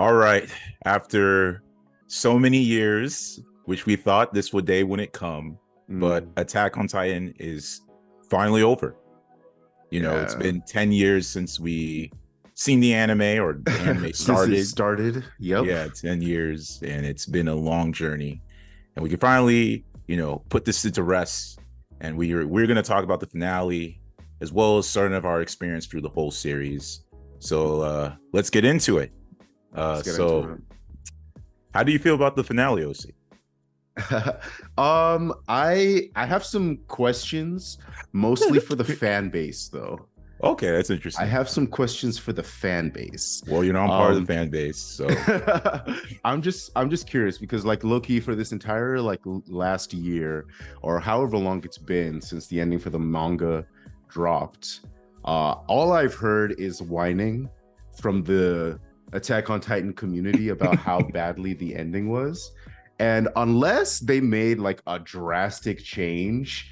All right. After so many years, which we thought this would day wouldn't come, but Attack on Titan is finally over. It's Yeah. been 10 years since we seen the anime or the anime Since it started. started. Yep. Yeah, 10 years, and it's been a long journey. And we can finally, put this to rest. And we're going to talk about the finale as well as certain of our experience through the whole series. So let's get into it. Let's get into So how do you feel about the finale, OC? it. I have some questions, mostly for the fan base, though. Okay, that's I interesting. have some questions for the fan base. Well, I'm part of the fan base, so I'm just curious because like Loki for this entire last year or however long it's been since the ending for the manga dropped, all I've heard is whining from the Attack on Titan community about how badly the ending was. And unless they made like a drastic change,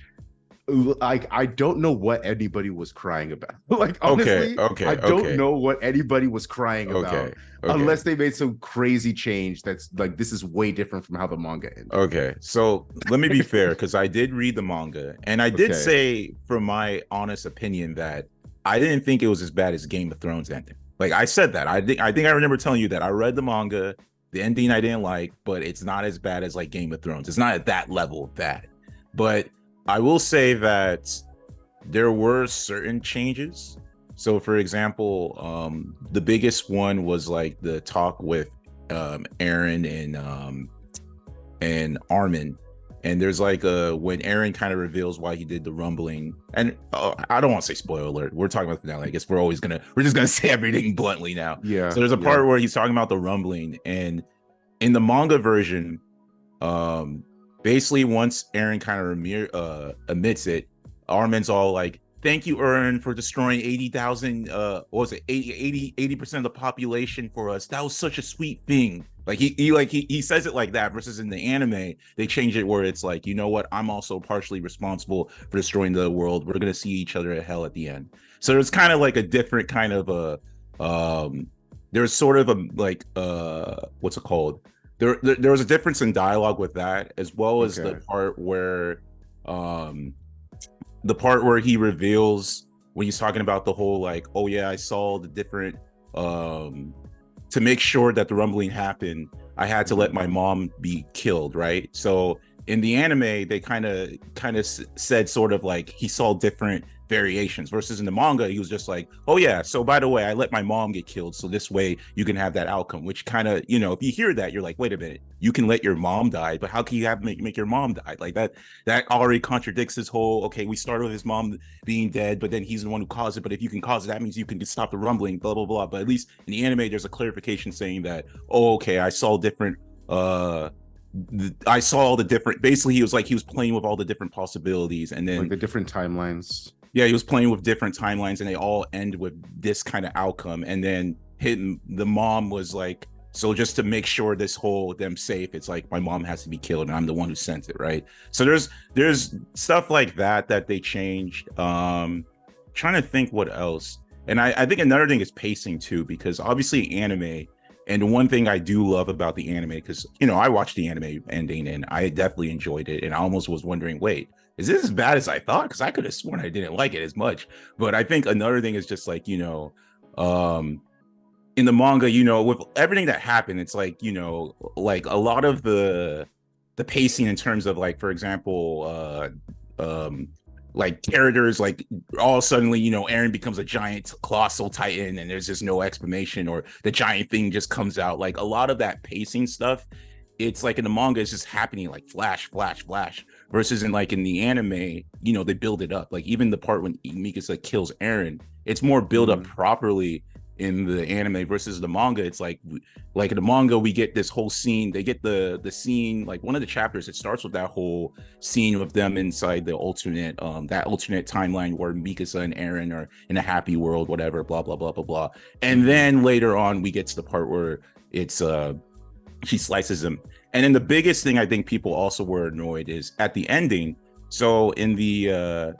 like I don't know what anybody was crying about. Like okay, honestly, okay, I don't okay, know what anybody was crying okay, about okay, unless they made some crazy change that's like this is way different from how the manga ended. okay. So let me be fair, because I did read the manga, and I did Okay. say, from my honest opinion, that I didn't think it was as bad as Game of Thrones ending. Like I said that. I think I remember telling you that I read the manga, the ending I didn't like, but it's not as bad as like Game of Thrones. It's not at that level of bad. But I will say that there were certain changes. So, for example, the biggest one was like the talk with Aaron and Armin. And there's like when Aaron kind of reveals why he did the rumbling, and I don't want to say spoiler alert. We're talking about the finale. I guess we're just gonna say everything bluntly now. Yeah, So there's a yeah. part where he's talking about the rumbling, and in the manga version, um, basically once Aaron kind of admits it, Armin's all like, "Thank you, Aaron, for destroying 80,000. What was it, 80% of the population for us? That was such a sweet thing." Like he says it like that. Versus in the anime, they change it where it's like, you know what? I'm also partially responsible for destroying the world. We're gonna see each other at hell at the end. So there's kind of like a different kind of there's sort of a like what's it called? There was a difference in dialogue with that, as well as Okay. um the part where he reveals when he's talking about the whole like, oh yeah, I saw the different um to make sure that the rumbling happened, I had to let my mom be killed, right? So in the anime, they kind of said sort of like he saw different variations. Versus in the manga, he was just like, oh yeah, so by the way, I let my mom get killed, so this way you can have that outcome. Which kind of, if you hear that, you're like, wait a minute, you can let your mom die, but how can you have make your mom die like that? That already contradicts his whole, okay, we started with his mom being dead, but then he's the one who caused it. But if you can cause it, that means you can stop the rumbling, blah blah blah. But at least in the anime, there's a clarification saying that, oh, okay, I saw different. I saw all the different. Basically, he was playing with all the different possibilities, and Like then the different timelines. yeah, he was playing with different timelines, and they all end with this kind of outcome. And then the mom was like, so just to make sure this whole them safe, it's like my mom has to be killed, and I'm the one who sent it, right? So there's stuff like that they changed. Trying to think what else, and I think another thing is pacing too, because obviously anime. And one thing I do love about the anime, because I watched the anime ending and I definitely enjoyed it, and I almost was wondering, wait, is this as bad as I thought? Because I could have sworn I didn't like it as much. But I think another thing is just like, um, in the manga, with everything that happened, it's like, like a lot of the pacing in terms of like, for example, like characters, like all suddenly, Aaron becomes a giant colossal titan and there's just no explanation, or the giant thing just comes out. Like a lot of that pacing stuff, it's like in the manga, it's just happening like flash, flash, flash. Versus in the anime, they build it up. Like even the part when Mikasa kills Aaron, it's more build up Mm. properly in the anime versus the manga. It's like in the manga, we get this whole scene. They get the scene, like one of the chapters, it starts with that whole scene of them inside the alternate timeline where Mikasa and Aaron are in a happy world, whatever, blah blah blah blah blah. And then later on we get to the part where it's she slices him. And then the biggest thing I think people also were annoyed is at the ending. So in the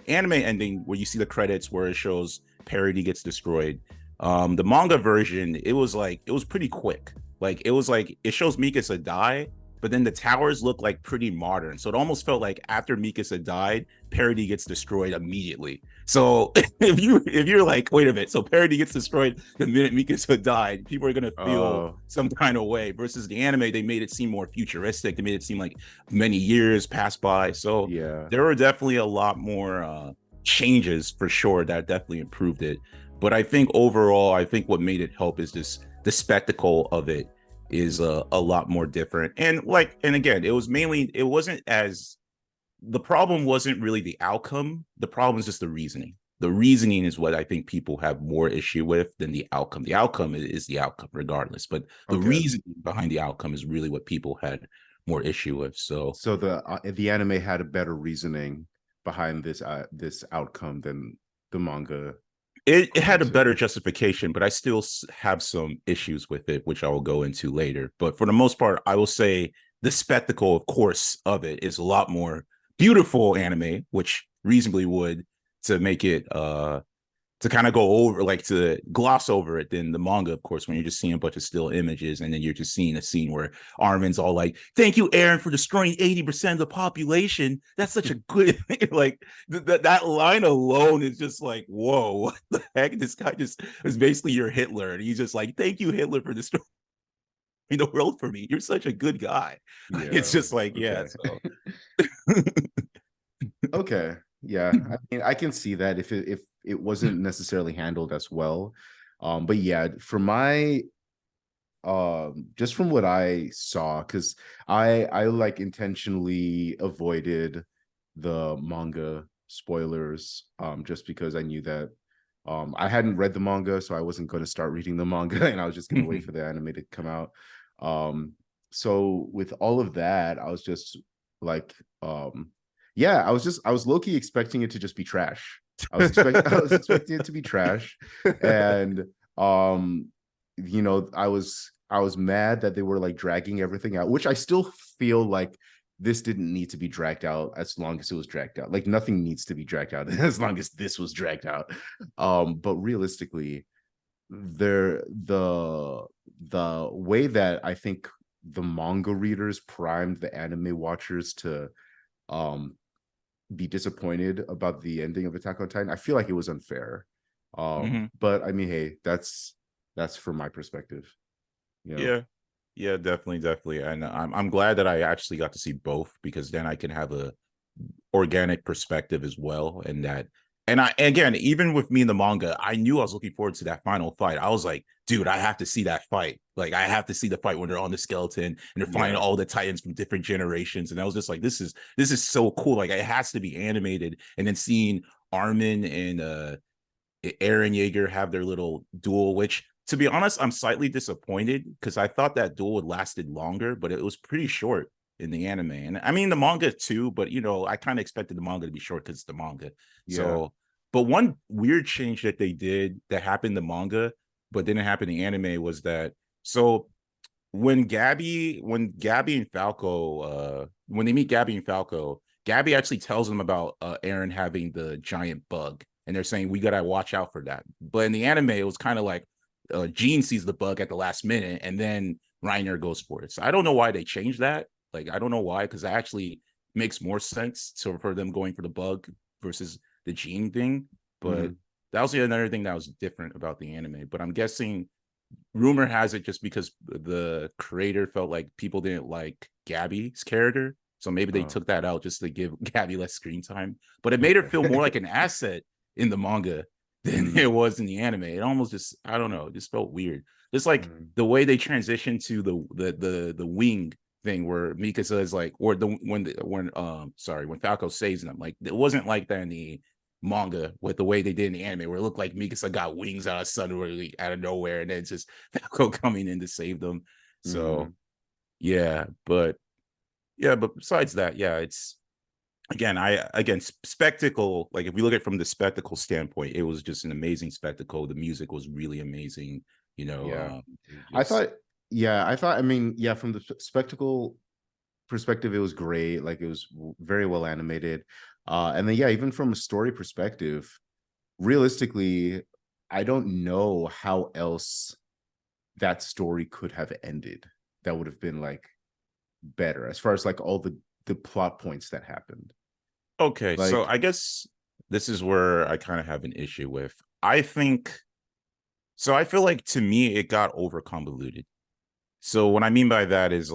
anime ending, where you see the credits where it shows Parody gets destroyed, The manga version, it was like it was pretty quick. Like it was like it shows Mikasa die, but then the towers look like pretty modern. So it almost felt like after Mikasa died, Parody gets destroyed immediately. So if you're like, wait a minute, so Parody gets destroyed the minute Mikasa died, people are gonna feel Oh, some kind of way. Versus the anime, they made it seem more futuristic. They made it seem like many years passed by. So yeah. there were definitely a lot more changes for sure that definitely improved it. But I think overall, I think what made it help is just the spectacle of it is a lot more different. And like, and again, it was mainly, it wasn't as, the problem wasn't really the outcome. The problem is just the reasoning. The reasoning is what I think people have more issue with than the outcome. The outcome is the outcome regardless, but the Okay. reasoning behind the outcome is really what people had more issue with. So So the anime had a better reasoning behind this outcome than the manga it claimed had a to. better justification, but I still have some issues with it, which I will go into later. But for the most part, I will say the spectacle, of course, of it is a lot more beautiful anime, which reasonably would to make it to kind of go over, like to gloss over it than the manga, of course, when you're just seeing a bunch of still images and then you're just seeing a scene where Armin's all like, thank you, Aaron, for destroying 80% of the population. That's such a good thing. Like that line alone is just like, whoa, what the heck? This guy just is basically your Hitler. And he's just like, thank you, Hitler, for destroying the world for me. You're such a good guy. It's Yeah. just like, yeah. Okay. So Okay. Yeah. I mean, I can see that if it wasn't necessarily handled as well. But yeah, for my just from what I saw, because I like intentionally avoided the manga spoilers, just because I knew that I hadn't read the manga, so I wasn't going to start reading the manga, and I was just going to wait for the anime to come out. um so with all of that, I was just like, yeah, I was low-key expecting it to just be trash. I was expecting it to be trash. And um I was mad that they were like dragging everything out, which I still feel like this didn't need to be dragged out as long as it was dragged out. Like nothing needs to be dragged out as long as this was dragged out. But realistically, there the way that I think the manga readers primed the anime watchers to um be disappointed about the ending of Attack on Titan, I feel like it was unfair. Mhm. But I mean, hey, that's from my perspective, you know. Yeah, yeah, definitely, definitely, and I'm glad that I actually got to see both because then I can have a organic perspective as well, and that, and I again, even with me in the manga, I knew I was looking forward to that final fight. I was like, dude, I have to see that fight. Like, I have to see the fight when they're on the skeleton and they're fighting Yeah. all the titans from different generations, and I was just like, this is so cool. Like, it has to be animated, and then seeing Armin and Aaron Yeager have their little duel, which to be honest, I'm slightly disappointed because I thought that duel would lasted longer, but it was pretty short in the anime. And I mean the manga too, but I kind of expected the manga to be short because it's the manga. Yeah. So, but one weird change that they did that happened in the manga, but didn't happen in the anime was that so when Gabby and Falco when they meet Gabby and Falco, Gabby actually tells them about Aaron having the giant bug, and they're saying we gotta watch out for that. But in the anime, it was kind of like Gene sees the bug at the last minute, and then Reiner goes for it. So I don't know why they changed that. Like, I don't know why, because it actually makes more sense for them going for the bug versus the Gene thing. But Mhm. that was another thing that was different about the anime. But I'm guessing rumor has it just because the creator felt like people didn't like Gabby's character. So maybe they Oh, took that out just to give Gabby less screen time. But it made her feel more okay. like an asset in the manga than it Mm, was in the anime. It almost just, I don't know, it just felt weird. Just like mm. the way they transitioned to the wing thing where Mikasa is like, or when Falco saves them, like it wasn't like that in the manga with the way they did in the anime, where it looked like Mikasa got wings out of suddenly out of nowhere, and then it's just Falco coming in to save them. So Mhm. yeah, but besides that, yeah, it's again spectacle. Like if we look at it from the spectacle standpoint, it was just an amazing spectacle. The music was really amazing. Yeah. I Just thought, yeah, I mean, yeah, from the spectacle perspective, it was great. Like it was very well animated. And then yeah, even from a story perspective, realistically, I don't know how else that story could have ended that would have been like better as far as like all the plot points that happened. Okay, so Like, I guess this is where I kind of have an issue with. I think so. I feel like to me it got over convoluted. So what I mean by that is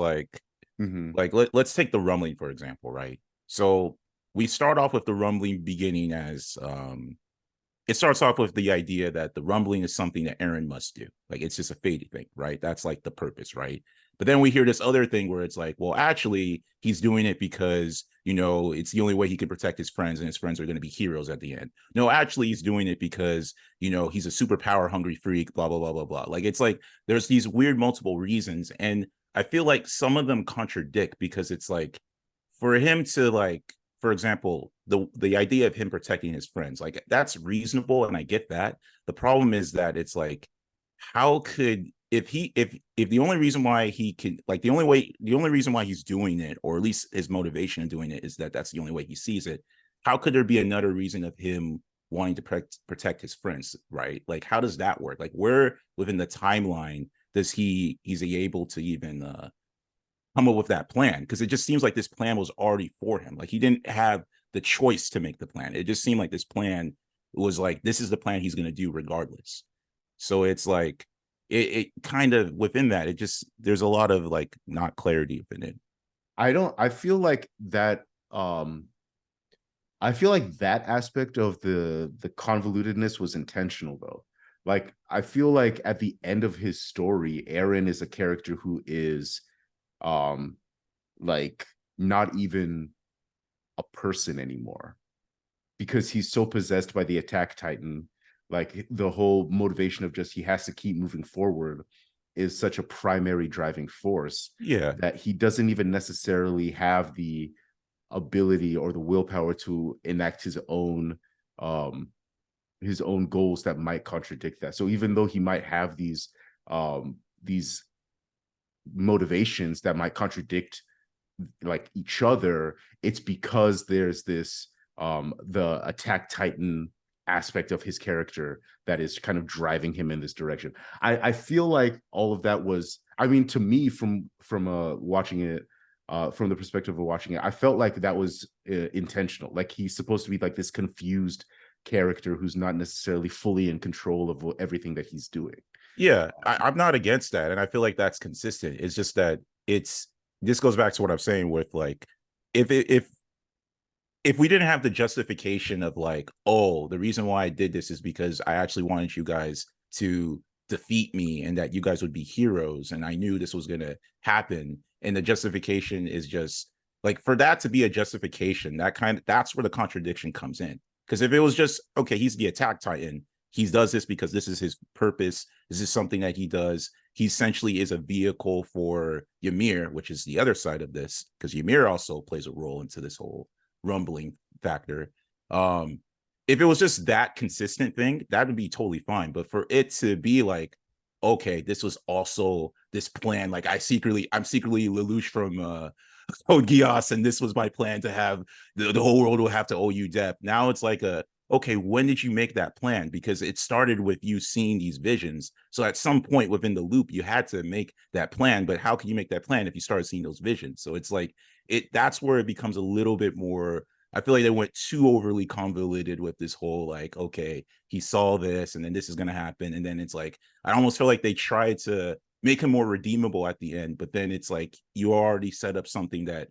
mhm, let's take the rumbling for example, right? So we start off with the rumbling beginning as it starts off with the idea that the rumbling is something that Aaron must do. Like it's just a fate thing, right? That's like the purpose, right? But then we hear this other thing where it's like, well, actually, he's doing it because, it's the only way he can protect his friends and his friends are going to be heroes at the end. No, actually, he's doing it because, he's a superpower hungry freak, blah, blah, blah, blah, blah. Like it's like there's these weird multiple reasons. And I feel like some of them contradict because it's like for him to like for example, the idea of him protecting his friends, like that's reasonable, and I get that. The problem is that it's like, how could if the only reason why he can like the only reason why he's doing it, or at least his motivation in doing it, is that that's the only way he sees it. How could there be another reason of him wanting to protect his friends, right? Like, how does that work? Like, where within the timeline does he's able to even come up with that plan, because it just seems like this plan was already for him. Like he didn't have the choice to make the plan. It just seemed like this plan was like this is the plan he's going to do regardless. So it's like it kind of within that it just there's a lot of like not clarity within it. I feel like that I feel like that aspect of the convolutedness was intentional though. Like I feel like at the end of his story, Aaron is a character who is um like not even a person anymore because he's so possessed by the attack titan. Like the whole motivation of just he has to keep moving forward is such a primary driving force Yeah, that he doesn't even necessarily have the ability or the willpower to enact um his own goals that might contradict that. So even though he might have these motivations that might contradict like each other, it's because there's this the attack titan aspect of his character that is kind of driving him in this direction. I feel like all of that was, I mean, to me, from watching it from the perspective of watching it, I felt like that was intentional. Like he's supposed to be like this confused character who's not necessarily fully in control of everything that he's doing. yeah, I'm not against that, and I feel like that's consistent. It's just that it's this goes back to what I'm saying with like if if we didn't have the justification of like, oh, the reason why I did this is because I actually wanted you guys to defeat me and that you guys would be heroes, and I knew this was going to happen, and the justification is just like for that to be a justification, that's where the contradiction comes in. Because if it was just okay, he's the attack titan, he does this because this is his purpose, this is something that he does. He essentially is a vehicle for Ymir, which is the other side of this, because Ymir also plays a role into this whole rumbling factor. Um, if it was just that consistent thing, that would be totally fine. But for it to be like, okay, this was also this plan. Like I'm secretly Lelouch from Code Geass, and this was my plan to have the whole world will have to owe you debt. Now it's like okay, when did you make that plan? Because it started with you seeing these visions. So at some point within the loop, you had to make that plan. But how can you make that plan if you started seeing those visions? So it's like that's where it becomes a little bit more. I feel like they went too overly convoluted with this whole like, okay, he saw this and then this is gonna happen. And then it's like I almost feel like they tried to make him more redeemable at the end, but then it's like you already set up something that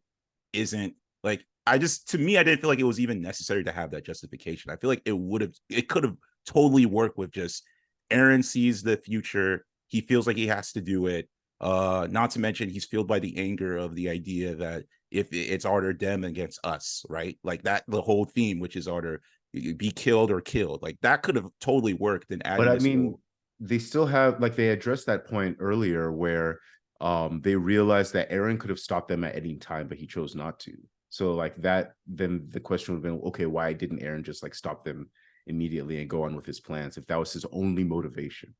isn't like I just to me I didn't feel like it was even necessary to have that justification. I feel like it could have totally worked with just Aaron sees the future, he feels like he has to do it. Not to mention he's fueled by the anger of the idea that if it's Arthur them against us, right? Like that the whole theme, which is Arthur be killed or killed. Like that could have totally worked in But adding I this mean, whole they still have like they addressed that point earlier where they realized that Aaron could have stopped them at any time, but he chose not to. So like that, then the question would have been, okay, why didn't Aaron just like stop them immediately and go on with his plans if that was his only motivation?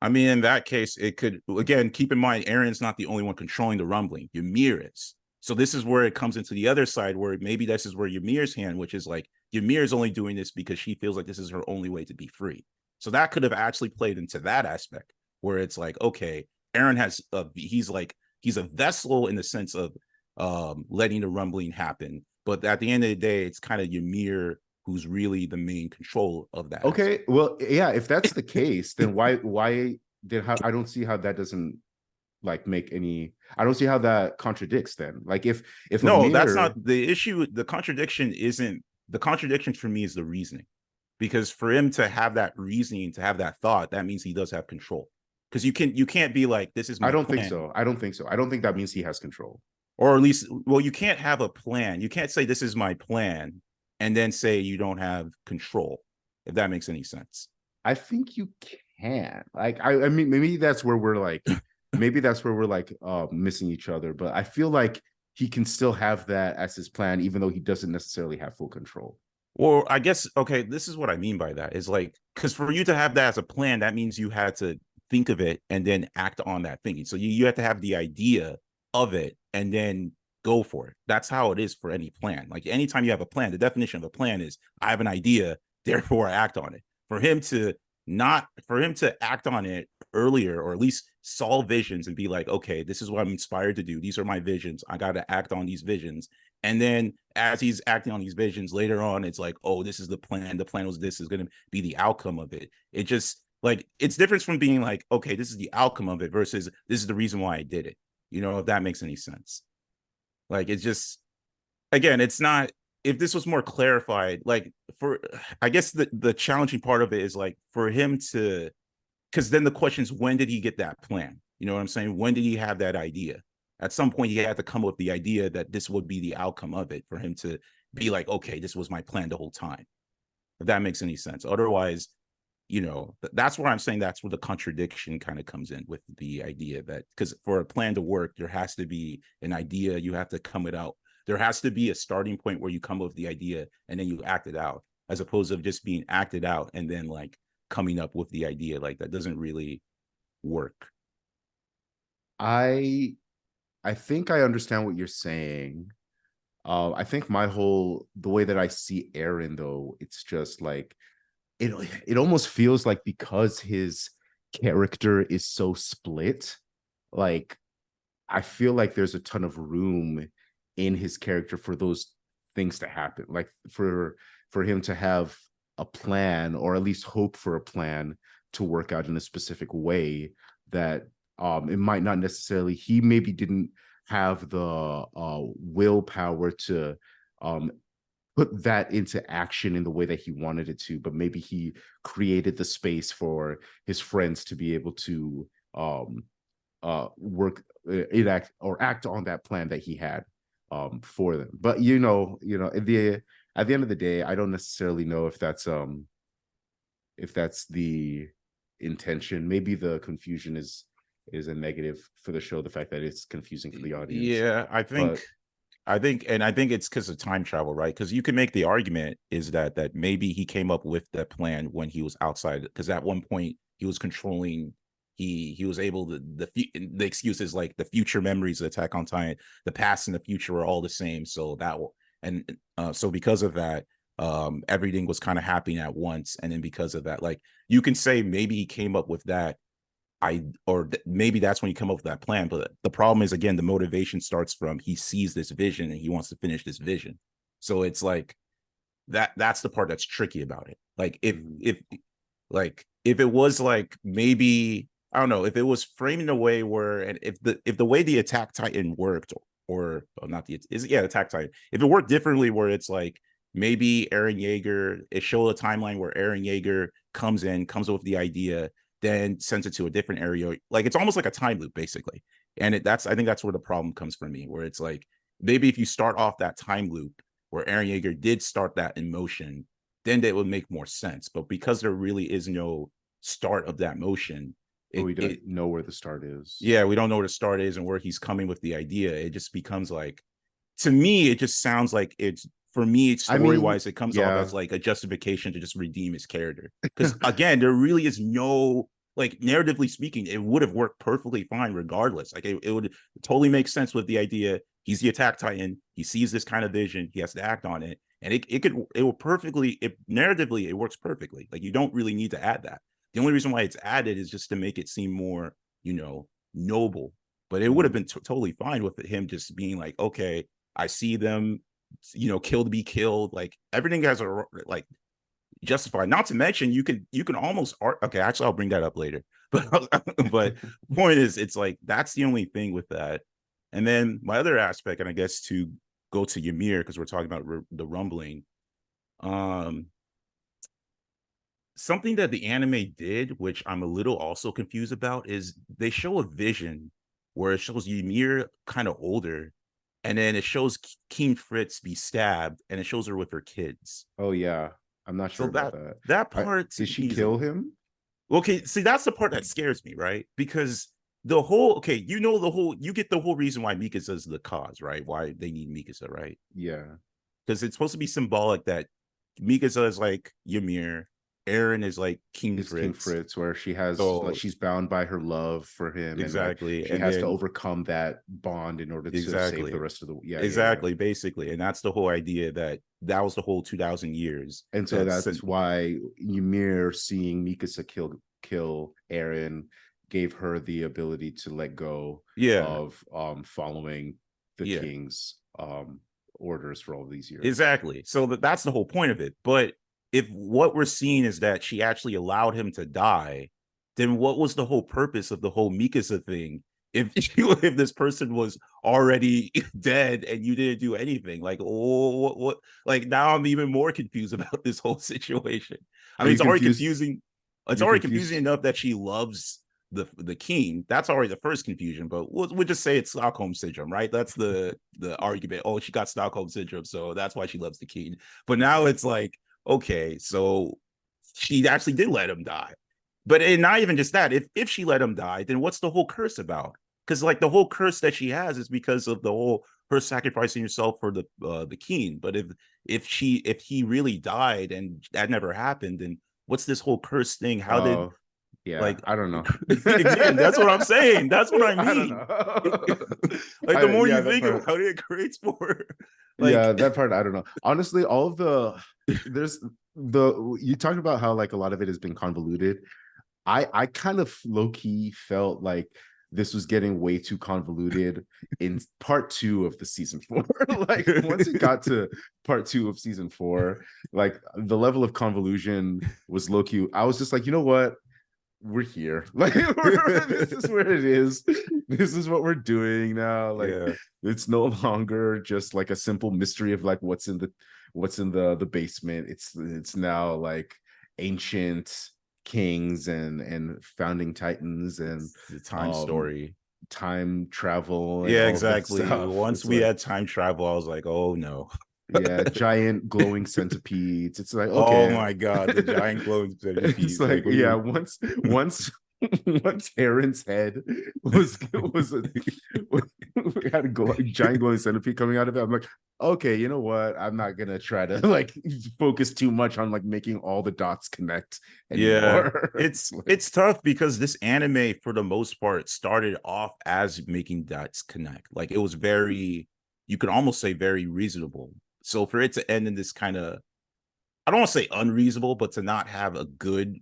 I mean, in that case, it could again keep in mind Aaron's not the only one controlling the rumbling. Ymir is. So this is where it comes into the other side, where maybe this is where Ymir's hand, which is like Ymir is only doing this because she feels like this is her only way to be free. So that could have actually played into that aspect where it's like, okay, Eren has he's a vessel in the sense of letting the rumbling happen, but at the end of the day, it's kind of Ymir who's really the main control of that Okay, aspect. well, yeah, if that's the case, then why then how I don't see how that doesn't like make any I don't see how that contradicts then. Like if a No, that's not mirror the issue. The contradiction isn't the contradiction for me is the reasoning. Because for him to have that reasoning, to have that thought, that means he does have control. Because you can't be like, this is I my don't think plan. so. I don't think so. I don't think that means he has control. Or at least, well, you can't have a plan. You can't say this is my plan and then say you don't have control, if that makes any sense. I think you can. Like I mean maybe that's where we're like missing each other, but I feel like he can still have that as his plan even though he doesn't necessarily have full control. Well, I guess, okay, this is what I mean by that is like, because for you to have that as a plan, that means you had to think of it and then act on that thinking. So you have to have the idea of it and then go for it. That's how it is for any plan. Like anytime you have a plan, the definition of a plan is I have an idea, therefore I act on it. For him to not, for him to act on it earlier, or at least solve visions and be like, okay, this is what I'm inspired to do. These are my visions. I got to act on these visions. And then as he's acting on these visions later on, it's like, oh, this is the plan. The plan was this is going to be the outcome of it. It just like it's different from being like, okay, this is the outcome of it versus this is the reason why I did it. You know, if that makes any sense. Like it's just again, it's not if this was more clarified, like for I guess the challenging part of it is like for him to because then the question is when did he get that plan? You know what I'm saying? When did he have that idea? At some point, he had to come up with the idea that this would be the outcome of it for him to be like, okay, this was my plan the whole time. If that makes any sense. Otherwise, you know, that's where I'm saying that's where the contradiction kind of comes in with the idea that because for a plan to work, there has to be an idea. You have to come it out. There has to be a starting point where you come up with the idea and then you act it out, as opposed to just being acted out and then like coming up with the idea. Like that doesn't really work. I I think I understand what you're saying. I think the way that I see Eren though, it's just like it it almost feels like because his character is so split, like I feel like there's a ton of room in his character for those things to happen. Like for him to have a plan or at least hope for a plan to work out in a specific way that it might not necessarily he maybe didn't have the willpower to um put that into action in the way that he wanted it to, but maybe he created the space for his friends to be able to work enact or act on that plan that he had for them. But at the end of the day, I don't necessarily know if that's the intention. Maybe the confusion is a negative for the show, the fact that it's confusing for the audience. Yeah, But I think it's because of time travel, right? Because you can make the argument is that maybe he came up with that plan when he was outside, because at one point he was controlling. He was able to the excuse is like the future memories of Attack on Titan, the past and the future are all the same. So that and so because of that, everything was kind of happening at once, and then because of that, like you can say maybe he came up with that maybe that's when you come up with that plan. But the problem is again, the motivation starts from he sees this vision and he wants to finish this vision. So it's like that's the part that's tricky about it. Like if it was like maybe I don't know if it was framed in a way where and if the way the Attack Titan worked or not the is yeah Attack Titan if it worked differently where it's like maybe Eren Yeager it showed a timeline where Eren Yeager comes up with the idea then sends it to a different area. Like it's almost like a time loop, basically. And that's I think that's where the problem comes for me, where it's like maybe if you start off that time loop where Eren Yeager did start that in motion, then that would make more sense. But because there really is no start of that motion, we don't know where the start is. Yeah, we don't know where the start is and where he's coming with the idea. It just becomes like to me, it just sounds like it's for me, story wise, it comes off as like a justification to just redeem his character. Because again, there really is no like narratively speaking, it would have worked perfectly fine regardless. Like it would totally make sense with the idea he's the Attack Titan, he sees this kind of vision, he has to act on it, and it will perfectly, it narratively, it works perfectly. Like, you don't really need to add that. The only reason why it's added is just to make it seem more, noble. But it would have been totally fine with him just being like, okay, I see them, kill to be killed. Like, everything has a, like, justified. Not to mention, you can almost okay, actually I'll bring that up later. But point is, it's like, that's the only thing with that. And then my other aspect, and I guess to go to Ymir, because we're talking about the rumbling, um something that the anime did, which I'm a little also confused about, is they show a vision where it shows Ymir kind of older, and then it shows King Fritz be stabbed, and it shows her with her kids. Oh yeah, I'm not So sure about that. that part to Did she me is kill him? okay. See, that's the part that scares me, right? Because the whole, okay, you get the whole reason why Mikasa is the cause, right? Why they need Mikasa, right? Yeah, Because it's supposed to be symbolic that Mikasa is like Ymir, Eren is like King it's King Fritz. Fritz, where she has like So she's bound by her love for him, and like exactly, she and has to then overcome that bond in order to save the exactly, rest of the. Yeah, yeah, yeah. exactly, basically, and that's the whole idea, that was the whole 2,000 years. And so That's that's why Ymir seeing Mikasa kill Eren gave her the ability to let go yeah, of following the yeah. king's orders for all these years. Exactly. So that's the whole point of it. But if what we're seeing is that she actually allowed him to die, then what was the whole purpose of the whole Mikasa thing? If if this person was already dead and you didn't do anything, like, oh, what, like, now I'm even more confused about this whole situation. I Are mean, you it's already confused? confusing. It's You're already confusing confused. enough that she loves the king. That's already the first confusion, but we'll just say it's Stockholm syndrome, right? That's the argument. Oh, she got Stockholm syndrome, so that's why she loves the king. But now it's like, okay, so she actually did let him die. But and not even just that, if she let him die, then what's the whole curse about? Because, like, the whole curse that she has is because of the whole her sacrificing herself for the king. But if he really died and that never happened, then what's this whole curse thing? How did, Oh, yeah, like, I don't know. again, that's what I'm saying. That's what I I don't mean. know. Like, the more Yeah, you that think part. about it, it creates more, Yeah, like, that part I don't know. Honestly, all of the there's the you talked about how like a lot of it has been convoluted. I kind of low key felt like this was getting way too convoluted in part two of the season four. Like once it got to part two of season four, like the level of convolution was low key. I was just like, you know what? We're here. Like this is where it is. This is what we're doing now. Like yeah, it's no longer just like a simple mystery of like what's in the basement. It's now like ancient kings and founding titans and it's the time um story. time travel and Yeah, all of that exactly. stuff. Once It's we like had time travel, I was like, oh no. yeah, giant glowing centipedes. It's like Oh okay. my god, the giant glowing It's centipede. like Like, what do yeah, you once once Aaron's head was a we had a giant glowing centipede coming out of it. I'm like, okay, you know what? I'm not gonna try to like focus too much on like making all the dots connect yeah, anymore. it's it's tough because this anime, for the most part, started off as making dots connect. Like, it was very, you could almost say, very reasonable. So for it to end in this kind of, I don't want to say unreasonable, but to not have a good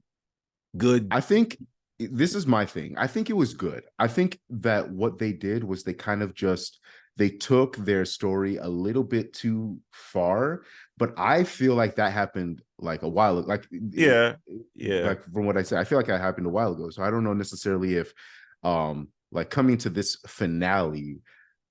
I think this is my thing. I think it was good. I think that what they did was they kind of just they took their story a little bit too far, but I feel like that happened like a while yeah, yeah, like from what I said, I feel like that happened a while ago. So I don't know necessarily if like coming to this finale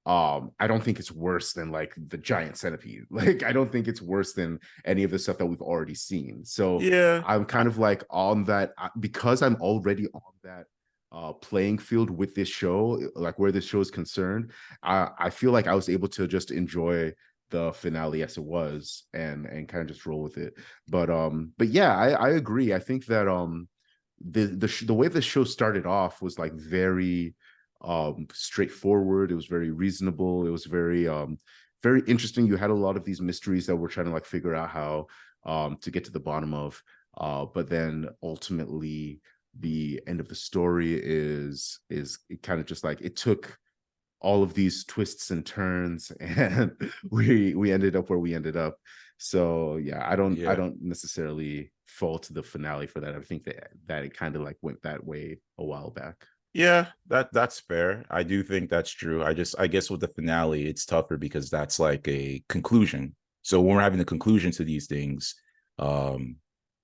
I don't think it's worse than like the giant centipede. Like I don't think it's worse than any of the stuff that we've already seen. So yeah. I'm kind of like on that because I'm already on that playing field with this show, like where this show is concerned. I feel like I was able to just enjoy the finale as it was and kind of just roll with it. But yeah, I agree. I think that the way the show started off was like very straightforward. It was very reasonable. It was very interesting. You had a lot of these mysteries that we're trying to like figure out how to get to the bottom of. But then ultimately the end of the story is it kind of just like it took all of these twists and turns, and we ended up where we ended up. So yeah, I Yeah. don't necessarily fault the finale for that. I think that it kind of like went that way a while back. Yeah, that's fair. I do think that's true. I guess with the finale, it's tougher because that's like a conclusion. So when we're having the conclusion to these things, um,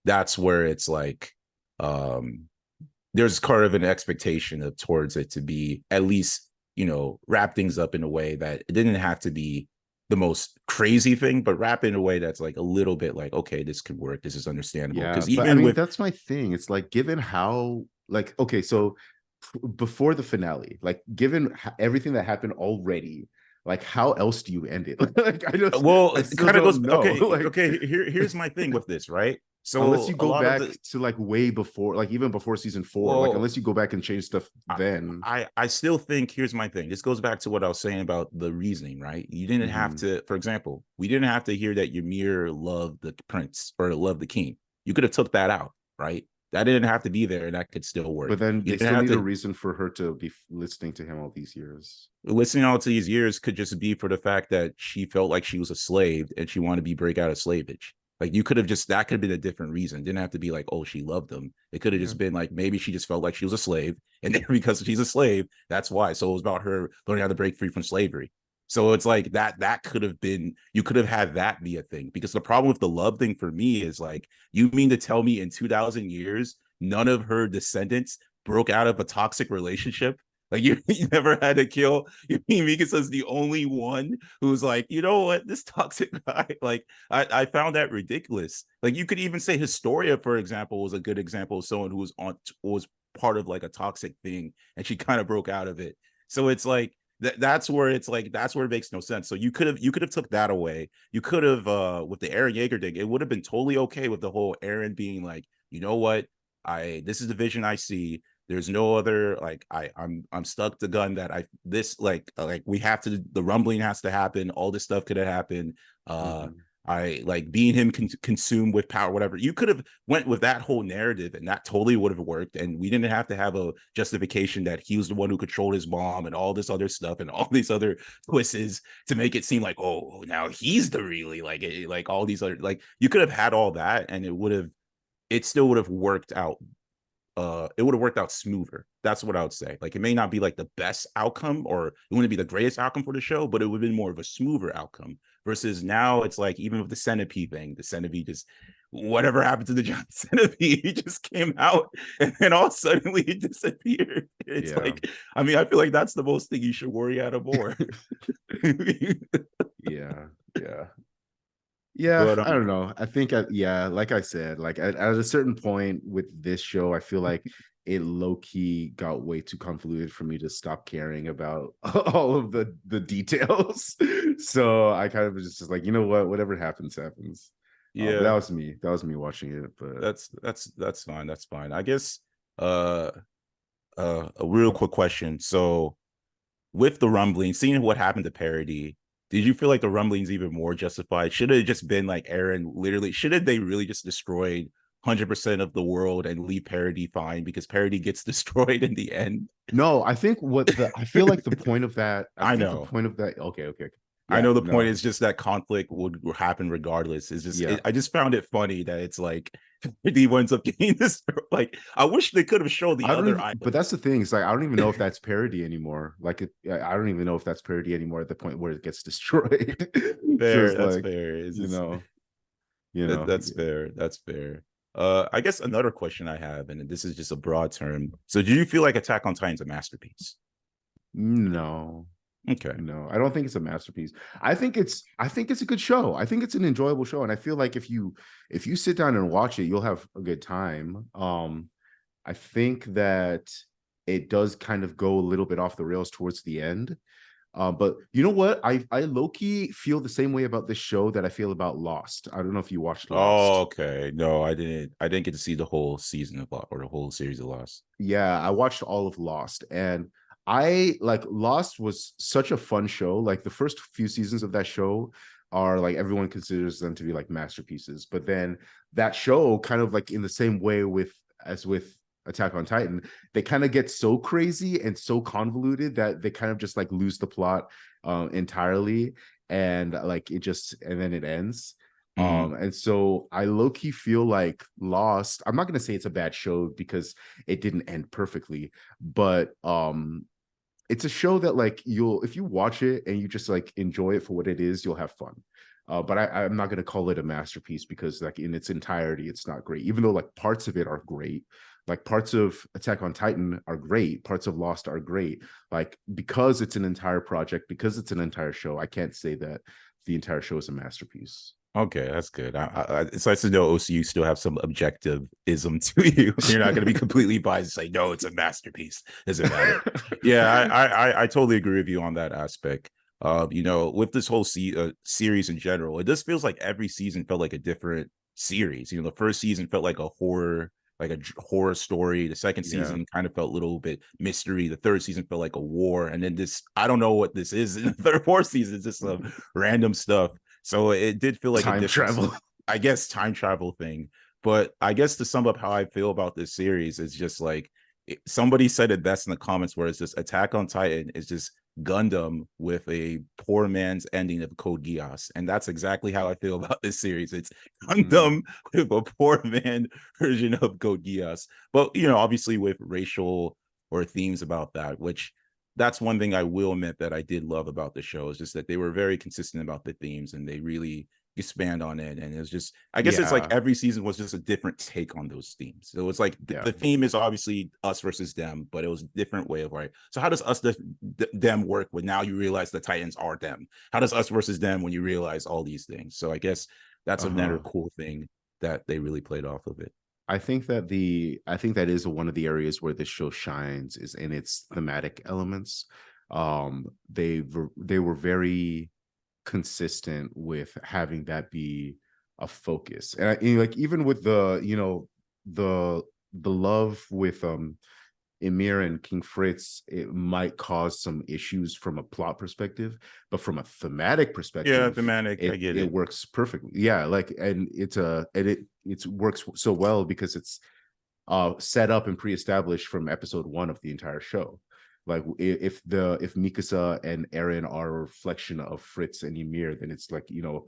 that's where it's like um there's kind of an expectation of towards it to be at least, wrap things up in a way that it didn't have to be the most crazy thing, but wrap it in a way that's like a little bit like, okay, this could work, this is understandable. Yeah, Because but I even mean with that's my thing. It's like given how like okay, so before the finale, like given everything that happened already, like how else do you end it? Like well, I it still kind of goes don't know. okay, Like okay, here's my thing with this, right? unless So you a go lot of back the to like way before, like even before season 4, like well unless you go back and change stuff I, then. I still think here's my thing. This goes back to what I was saying about the reasoning, right? You didn't have Mhm. to, for example, we didn't have to hear that Ymir loved the prince or loved the king. You could have took that out, right? That didn't have to be there, and that could still work. But then You they didn't still have need a to reason for her to be listening to him all these years. listening all to these years could just be for the fact that she felt like she was a slave and she wanted to be break out of slavage. Like you could have just that could have been a different reason. It didn't have to be like, oh, she loved him. It could have Yeah. just been like maybe she just felt like she was a slave, and then because she's a slave, that's why. So it was about her learning how to break free from slavery. So it's like that could have been you could have had that be a thing because the problem with the love thing for me is like you mean to tell me in 2000 years none of her descendants broke out of a toxic relationship? Like you never had to kill. You mean Mikasa's the only one who's like, you know what, this toxic guy. Like I found that ridiculous. Like you could even say Historia, for example, was a good example of someone who was part of like a toxic thing, and she kind of broke out of it. So it's like that's where it's like that's where it makes no sense. So you could have took that away. You could have with the Aaron Yeager thing, it would have been totally okay with the whole Aaron being like, you know what, I this is the vision I see. There's no other like I'm stuck to gun that I this like we have to the rumbling has to happen. All this stuff could have happened. Mhm. I like being him consumed with power, whatever. You could have went with that whole narrative, and that totally would have worked. And we didn't have to have a justification that he was the one who controlled his mom and all this other stuff and all these other twists to make it seem like oh now he's the really like all these other like you could have had all that, and it still would have worked out it would have worked out smoother. That's what I would say. Like it may not be like the best outcome or it wouldn't be the greatest outcome for the show, but it would have been more of a smoother outcome. Versus now it's like even with the centipede thing, the centipede just whatever happened to the giant centipede, he just came out and then all suddenly it disappeared. It's Yeah. like, I mean, I feel like that's the most thing you should worry out of more. Yeah. Yeah. Yeah, but I don't know. I think, yeah, like I said, like at a certain point with this show, I feel like it low key got way too convoluted for me to stop caring about all of the details. So I kind of was just like, you know what, whatever happens, happens. But yeah, that was me watching it. But that's fine. That's fine. I guess uh a real quick question. So with the rumbling, seeing what happened to Parody, did you feel like the rumblings even more justified? Should it have just been like Aaron literally, should have they really just destroyed 100% of the world and leave Parody fine because Parody gets destroyed in the end? no, I think I feel like the point of that, I I think the know. point of that, okay. I Yeah, know the point no, is just that conflict would happen regardless. It's just yeah. I just found it funny that it's like he ends up getting this. Like I wish they could have shown the I don't other even, but island. that's the thing. It's like I don't even know if that's parody anymore. Like I don't even know if that's parody anymore at the point where it gets destroyed. So Fair, it's that's like, fair. It's you just know, you know, that's fair. That's fair. I guess another question I have, and this is just a broad term. So, do you feel like Attack on Titan's a masterpiece? no, Okay. no, I don't think it's a masterpiece. I think it's a good show. I think it's an enjoyable show, and I feel like if you sit down and watch it, you'll have a good time. I think that it does kind of go a little bit off the rails towards the end. But you know what? I low key feel the same way about this show that I feel about Lost. I don't know if you watched Oh, Lost. okay. No, I didn't. I didn't get to see the whole season of Lost or the whole series of Lost. Yeah, I watched all of Lost, and I like Lost was such a fun show. Like the first few seasons of that show are like everyone considers them to be like masterpieces, but then that show kind of like in the same way with Attack on Titan, they kind of get so crazy and so convoluted that they kind of just like lose the plot entirely, and like it just, and then it ends. And so I low-key feel like Lost, I'm not gonna say it's a bad show because it didn't end perfectly, but it's a show that like you'll, if you watch it and you just like enjoy it for what it is, you'll have fun. But I'm not going to call it a masterpiece because like in its entirety, it's not great, even though like parts of it are great. Like parts of Attack on Titan are great. Parts of Lost are great. Like because it's an entire project, because it's an entire show, I can't say that the entire show is a masterpiece. Okay, that's good. It's nice to know OCU still have some objectivism to you. You're not going to be completely biased and say, no, it's a masterpiece. Doesn't matter. Yeah, I totally agree with you on that aspect. You know, with this whole series in general, it just feels like every season felt like a different series. You know, the first season felt like a horror story. The second season kind of felt a little bit mystery. The third season felt like a war. And then this, I don't know what this is in the third, fourth season. It's just some random stuff. So it did feel like time a travel. I guess time travel thing. But I guess to sum up how I feel about this series is just like somebody said it best in the comments, where it's just Attack on Titan is just Gundam with a poor man's ending of Code Geass. And that's exactly how I feel about this series. It's Gundam with a poor man version of Code Geass. But, you know, obviously with racial or themes about that, which that's one thing I will admit that I did love about the show, is just that they were very consistent about the themes and they really expand on it. And it was just, I guess it's like every season was just a different take on those themes. So it's like the theme is obviously us versus them, but it was a different way of like, so how does us them work when now you realize the Titans are them? How does us versus them when you realize all these things? So I guess that's another cool thing that they really played off of it. I think that is one of the areas where this show shines is in its thematic elements. They were very consistent with having that be a focus, and like even with the, you know, the love with Ymir and King Fritz, it might cause some issues from a plot perspective, but from a thematic perspective, I get it. It works perfectly. Yeah, like, and it works so well because it's set up and pre-established from episode 1 of the entire show. Like if Mikasa and Eren are a reflection of Fritz and Ymir, then it's like, you know,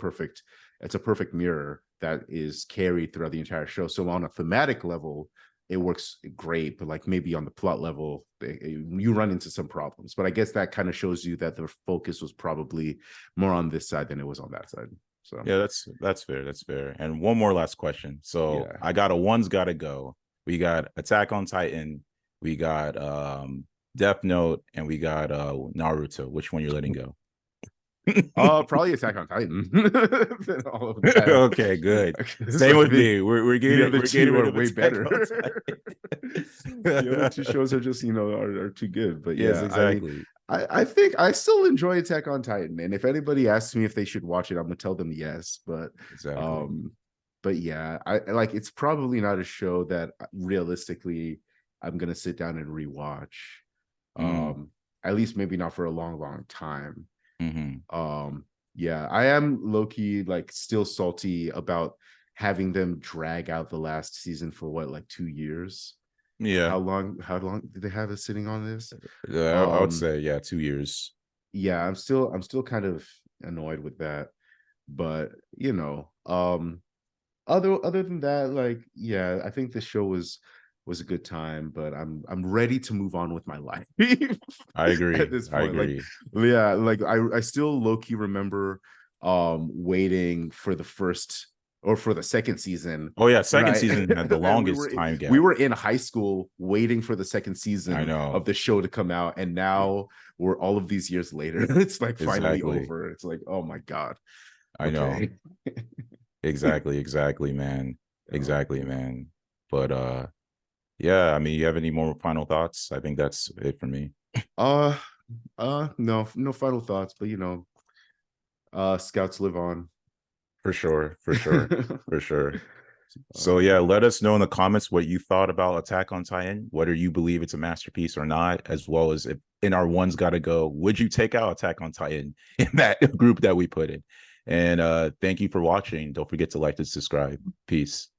it's a perfect mirror that is carried throughout the entire show. So on a thematic level, it works great, but like maybe on the plot level, you run into some problems. But I guess that kind of shows you that the focus was probably more on this side than it was on that side. So yeah, that's fair. That's fair. And one more last question. So I got a one's gotta go. We got Attack on Titan, we got Death Note, and we got Naruto. Which one you're letting go? Probably Attack on Titan. All of that. Okay, good. Same with me. We're getting way better. The other two shows are just, you know, are too good. But yes, exactly. I think I still enjoy Attack on Titan, and if anybody asks me if they should watch it, I'm gonna tell them yes. But but yeah, I like, it's probably not a show that realistically I'm gonna sit down and rewatch. At least maybe not for a long time. Yeah, I am low-key like still salty about having them drag out the last season for what, like 2 years. How long did they have us sitting on this? I would say 2 years. Yeah, I'm still kind of annoyed with that, but you know, other than that, like, yeah, I think the show was a good time, but I'm ready to move on with my life. I agree. At this point, I agree. Like, yeah, like I still low-key remember waiting for the first or for the second season. Oh yeah, second season had the longest time gap. We were in high school waiting for the second season I know. of the show to come out, and now we're all of these years later. It's like finally over. It's like, oh my god. I know. Exactly, man. Exactly, man. But yeah, I mean, you have any more final thoughts? I think that's it for me. No final thoughts, but you know, scouts live on. For sure. So yeah, let us know in the comments what you thought about Attack on Titan, whether you believe it's a masterpiece or not, as well as if in our one's gotta go, would you take out Attack on Titan in that group that we put in? And thank you for watching. Don't forget to like and subscribe. Peace.